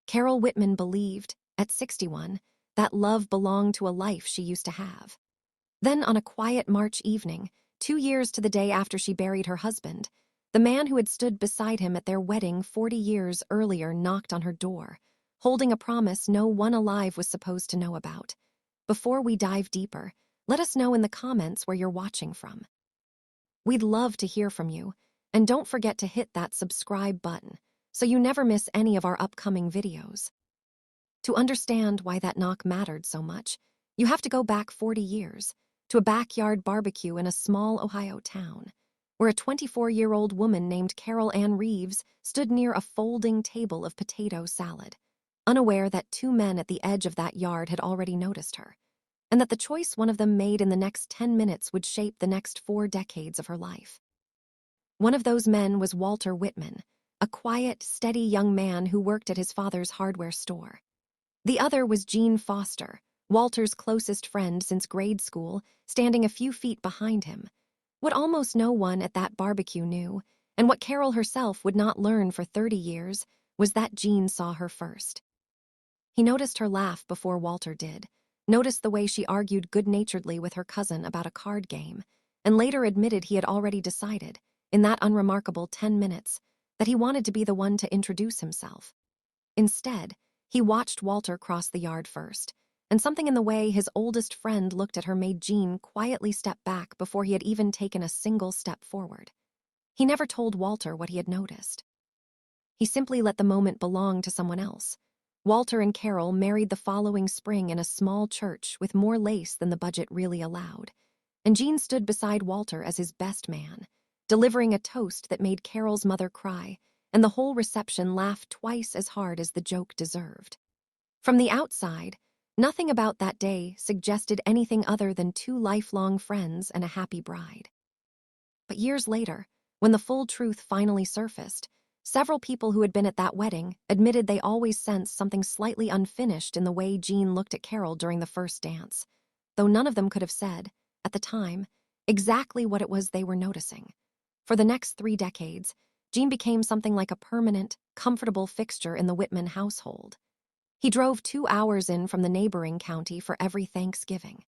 Carol Whitman believed, at 61, that love belonged to a life she used to have. Then, on a quiet March evening, 2 years to the day after she buried her husband, the man who had stood beside him at their wedding 40 years earlier knocked on her door, holding a promise no one alive was supposed to know about. Before we dive deeper, let us know in the comments where you're watching from. We'd love to hear from you, and don't forget to hit that subscribe button so you never miss any of our upcoming videos. To understand why that knock mattered so much, you have to go back 40 years, to a backyard barbecue in a small Ohio town, where a 24-year-old woman named Carol Ann Reeves stood near a folding table of potato salad, unaware that 2 men at the edge of that yard had already noticed her, and that the choice one of them made in the next 10 minutes would shape the next 4 decades of her life. One of those men was Walter Whitman, a quiet, steady young man who worked at his father's hardware store. The other was Gene Foster, Walter's closest friend since grade school, standing a few feet behind him. What almost no one at that barbecue knew, and what Carol herself would not learn for 30 years, was that Gene saw her first. He noticed her laugh before Walter did, noticed the way she argued good-naturedly with her cousin about a card game, and later admitted he had already decided, in that unremarkable 10 minutes, that he wanted to be the one to introduce himself. Instead, he watched Walter cross the yard first, and something in the way his oldest friend looked at her made Gene quietly step back before he had even taken a single step forward. He never told Walter what he had noticed. He simply let the moment belong to someone else. Walter and Carol married the following spring in a small church with more lace than the budget really allowed, and Gene stood beside Walter as his best man, delivering a toast that made Carol's mother cry, and the whole reception laughed twice as hard as the joke deserved. From the outside, nothing about that day suggested anything other than 2 lifelong friends and a happy bride. But years later, when the full truth finally surfaced, several people who had been at that wedding admitted they always sensed something slightly unfinished in the way Gene looked at Carol during the first dance, though none of them could have said, at the time, exactly what it was they were noticing. For the next 3 decades, Gene became something like a permanent, comfortable fixture in the Whitman household. He drove 2 hours in from the neighboring county for every Thanksgiving.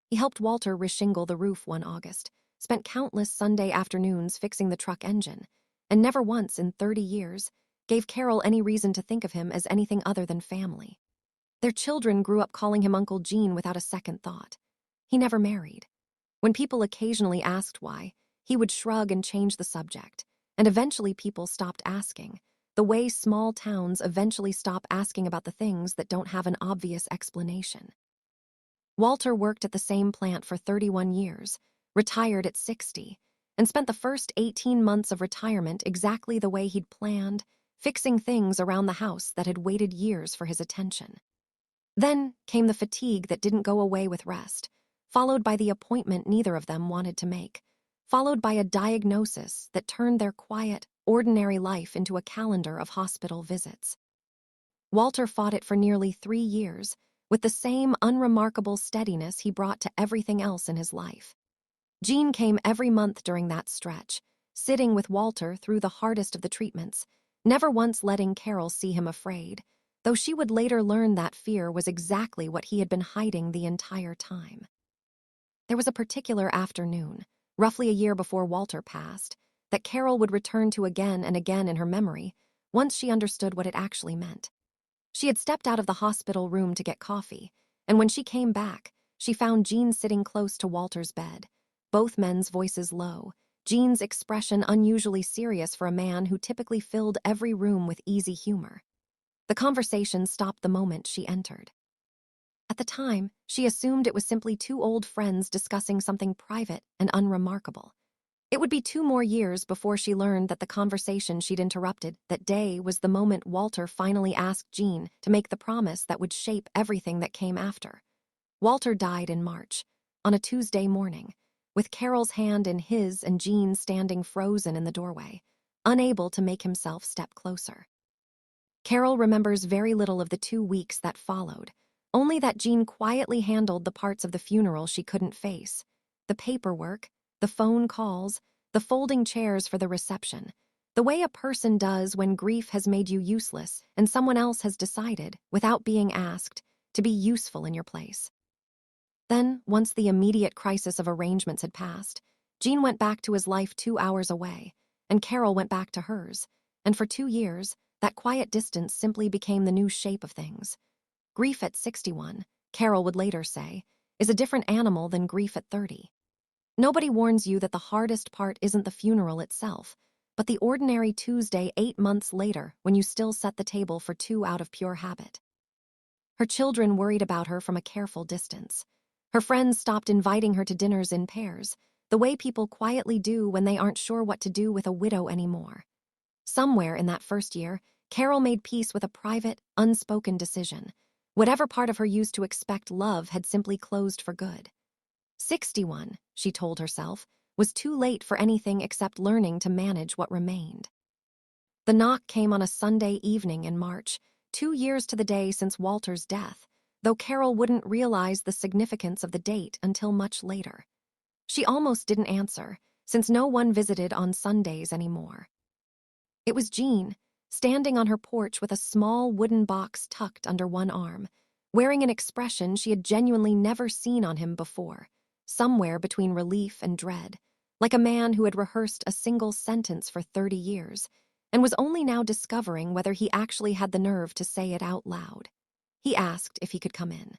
He helped Walter reshingle the roof one August, spent countless Sunday afternoons fixing the truck engine, and never once in 30 years gave Carol any reason to think of him as anything other than family. Their children grew up calling him Uncle Gene without a second thought. He never married. When people occasionally asked why, he would shrug and change the subject, and eventually people stopped asking, the way small towns eventually stop asking about the things that don't have an obvious explanation. Walter worked at the same plant for 31 years, retired at 60, and spent the first 18 months of retirement exactly the way he'd planned, fixing things around the house that had waited years for his attention. Then came the fatigue that didn't go away with rest, followed by the appointment neither of them wanted to make, followed by a diagnosis that turned their quiet, ordinary life into a calendar of hospital visits. Walter fought it for nearly 3 years, with the same unremarkable steadiness he brought to everything else in his life. Gene came every month during that stretch, sitting with Walter through the hardest of the treatments, never once letting Carol see him afraid, though she would later learn that fear was exactly what he had been hiding the entire time. There was a particular afternoon, roughly a year before Walter passed, that Carol would return to again and again in her memory, once she understood what it actually meant. She had stepped out of the hospital room to get coffee, and when she came back, she found Gene sitting close to Walter's bed, both men's voices low, Gene's expression unusually serious for a man who typically filled every room with easy humor. The conversation stopped the moment she entered. At the time, she assumed it was simply 2 old friends discussing something private and unremarkable. It would be 2 more years before she learned that the conversation she'd interrupted that day was the moment Walter finally asked Gene to make the promise that would shape everything that came after. Walter died in March, on a Tuesday morning, with Carol's hand in his and Gene standing frozen in the doorway, unable to make himself step closer. Carol remembers very little of the 2 weeks that followed, only that Gene quietly handled the parts of the funeral she couldn't face, the paperwork, the phone calls, the folding chairs for the reception, The way a person does when grief has made you useless and someone else has decided, without being asked, to be useful in your place. Then, once the immediate crisis of arrangements had passed, Gene went back to his life 2 hours away, and Carol went back to hers, and for 2 years, that quiet distance simply became the new shape of things. Grief at 61, Carol would later say, is a different animal than grief at 30. Nobody warns you that the hardest part isn't the funeral itself, but the ordinary Tuesday 8 months later when you still set the table for two out of pure habit. Her children worried about her from a careful distance. Her friends stopped inviting her to dinners in pairs, the way people quietly do when they aren't sure what to do with a widow anymore. Somewhere in that first year, Carol made peace with a private, unspoken decision. Whatever part of her used to expect love had simply closed for good. 61, she told herself, was too late for anything except learning to manage what remained. The knock came on a Sunday evening in March, 2 years to the day since Walter's death, though Carol wouldn't realize the significance of the date until much later. She almost didn't answer, since no one visited on Sundays anymore. It was Jean, standing on her porch with a small wooden box tucked under one arm, wearing an expression she had genuinely never seen on him before, somewhere between relief and dread, like a man who had rehearsed a single sentence for 30 years and was only now discovering whether he actually had the nerve to say it out loud. He asked if he could come in.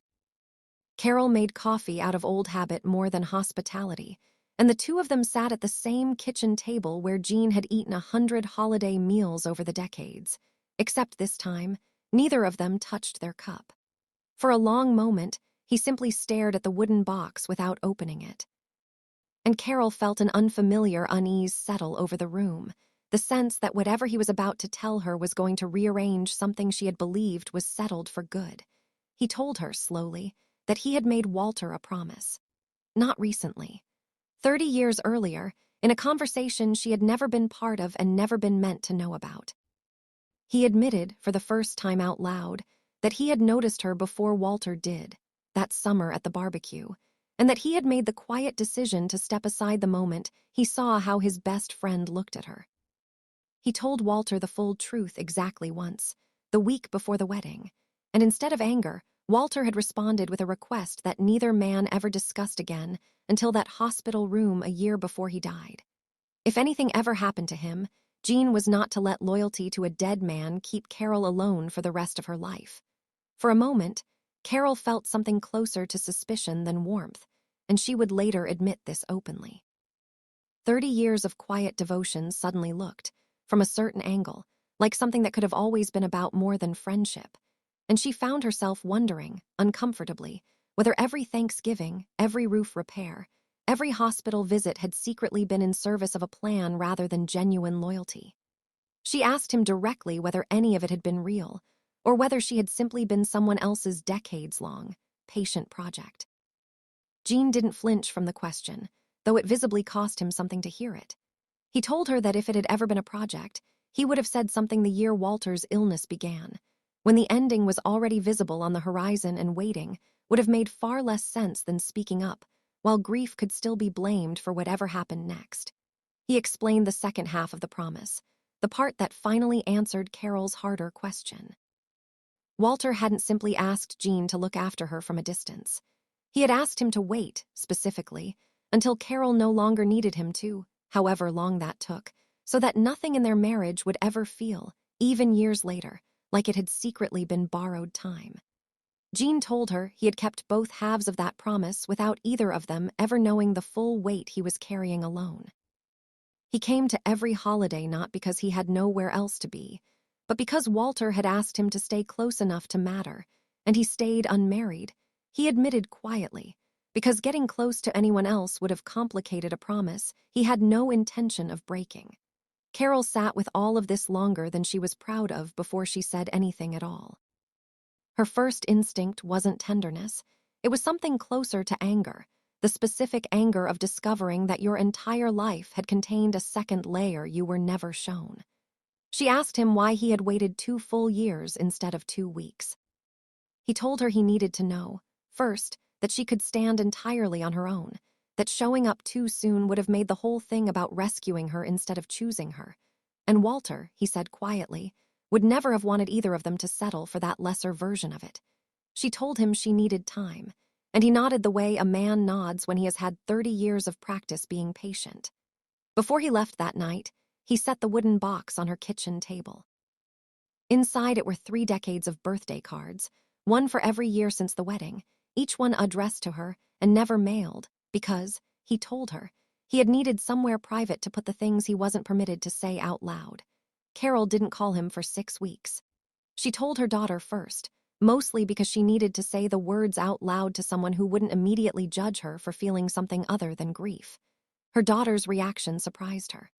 Carol made coffee out of old habit more than hospitality, and the two of them sat at the same kitchen table where Jean had eaten 100 holiday meals over the decades, except this time, neither of them touched their cup. For a long moment, he simply stared at the wooden box without opening it. And Carol felt an unfamiliar unease settle over the room, the sense that whatever he was about to tell her was going to rearrange something she had believed was settled for good. He told her, slowly, that he had made Walter a promise. Not recently. 30 years earlier, in a conversation she had never been part of and never been meant to know about. He admitted, for the first time out loud, that he had noticed her before Walter did, that summer at the barbecue, and that he had made the quiet decision to step aside the moment he saw how his best friend looked at her. He told Walter the full truth exactly once, the week before the wedding, and instead of anger, Walter had responded with a request that neither man ever discussed again until that hospital room a year before he died. If anything ever happened to him, Jean was not to let loyalty to a dead man keep Carol alone for the rest of her life. For a moment, Carol felt something closer to suspicion than warmth, and she would later admit this openly. 30 years of quiet devotion suddenly looked, from a certain angle, like something that could have always been about more than friendship, and she found herself wondering, uncomfortably, whether every Thanksgiving, every roof repair, every hospital visit had secretly been in service of a plan rather than genuine loyalty. She asked him directly whether any of it had been real, or whether she had simply been someone else's decades-long, patient project. Jean didn't flinch from the question, though it visibly cost him something to hear it. He told her that if it had ever been a project, he would have said something the year Walter's illness began, when the ending was already visible on the horizon, and waiting would have made far less sense than speaking up, while grief could still be blamed for whatever happened next. He explained the second half of the promise, the part that finally answered Carol's harder question. Walter hadn't simply asked Jean to look after her from a distance. He had asked him to wait, specifically, until Carol no longer needed him to, however long that took, so that nothing in their marriage would ever feel, even years later, like it had secretly been borrowed time. Jean told her he had kept both halves of that promise without either of them ever knowing the full weight he was carrying alone. He came to every holiday not because he had nowhere else to be, but because Walter had asked him to stay close enough to matter, and he stayed unmarried, he admitted quietly, because getting close to anyone else would have complicated a promise he had no intention of breaking. Carol sat with all of this longer than she was proud of before she said anything at all. Her first instinct wasn't tenderness. It was something closer to anger, the specific anger of discovering that your entire life had contained a second layer you were never shown. She asked him why he had waited 2 full years instead of 2 weeks. He told her he needed to know, first, that she could stand entirely on her own, that showing up too soon would have made the whole thing about rescuing her instead of choosing her, And Walter, he said quietly, would never have wanted either of them to settle for that lesser version of it. She told him she needed time, and he nodded the way a man nods when he has had 30 years of practice being patient. Before he left that night, he set the wooden box on her kitchen table. Inside it were 3 decades of birthday cards, one for every year since the wedding, each one addressed to her and never mailed because, he told her, he had needed somewhere private to put the things he wasn't permitted to say out loud. Carol didn't call him for 6 weeks. She told her daughter first, mostly because she needed to say the words out loud to someone who wouldn't immediately judge her for feeling something other than grief. Her daughter's reaction surprised her.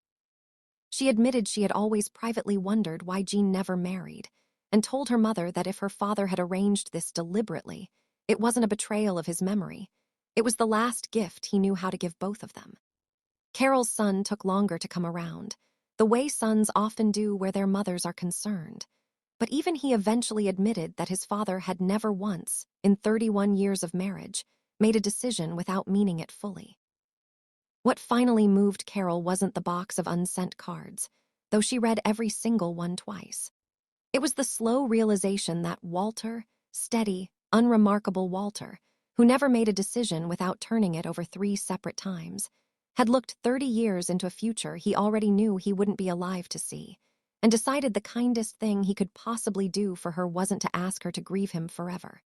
She admitted she had always privately wondered why Jean never married, and told her mother that if her father had arranged this deliberately, it wasn't a betrayal of his memory. It was the last gift he knew how to give both of them. Carol's son took longer to come around, the way sons often do where their mothers are concerned. But even he eventually admitted that his father had never once, in 31 years of marriage, made a decision without meaning it fully. What finally moved Carol wasn't the box of unsent cards, though she read every single one twice. It was the slow realization that Walter, steady, unremarkable Walter, who never made a decision without turning it over 3 separate times, had looked 30 years into a future he already knew he wouldn't be alive to see, and decided the kindest thing he could possibly do for her wasn't to ask her to grieve him forever.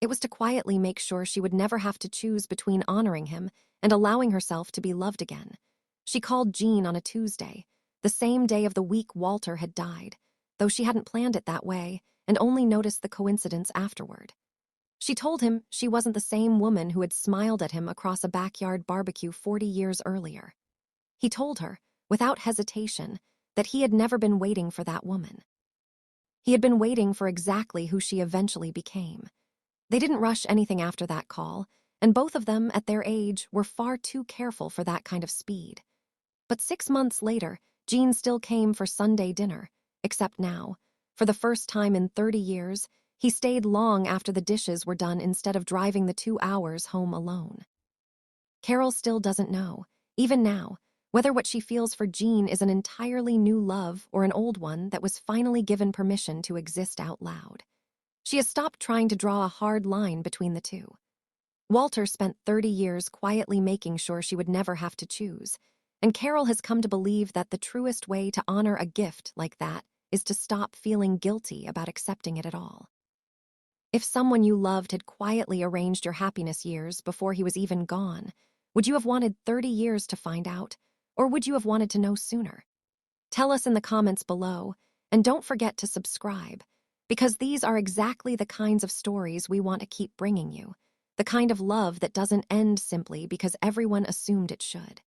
It was to quietly make sure she would never have to choose between honoring him and allowing herself to be loved again. She called Jean on a Tuesday, the same day of the week Walter had died, though she hadn't planned it that way and only noticed the coincidence afterward. She told him she wasn't the same woman who had smiled at him across a backyard barbecue 40 years earlier. He told her, without hesitation, that he had never been waiting for that woman. He had been waiting for exactly who she eventually became. They didn't rush anything after that call, and both of them, at their age, were far too careful for that kind of speed. But 6 months later, Jean still came for Sunday dinner, except now, for the first time in 30 years, he stayed long after the dishes were done instead of driving the 2 hours home alone. Carol still doesn't know, even now, whether what she feels for Jean is an entirely new love or an old one that was finally given permission to exist out loud. She has stopped trying to draw a hard line between the two. Walter spent 30 years quietly making sure she would never have to choose, and Carol has come to believe that the truest way to honor a gift like that is to stop feeling guilty about accepting it at all. If someone you loved had quietly arranged your happiness years before he was even gone, would you have wanted 30 years to find out, or would you have wanted to know sooner? Tell us in the comments below, and don't forget to subscribe, because these are exactly the kinds of stories we want to keep bringing you, the kind of love that doesn't end simply because everyone assumed it should.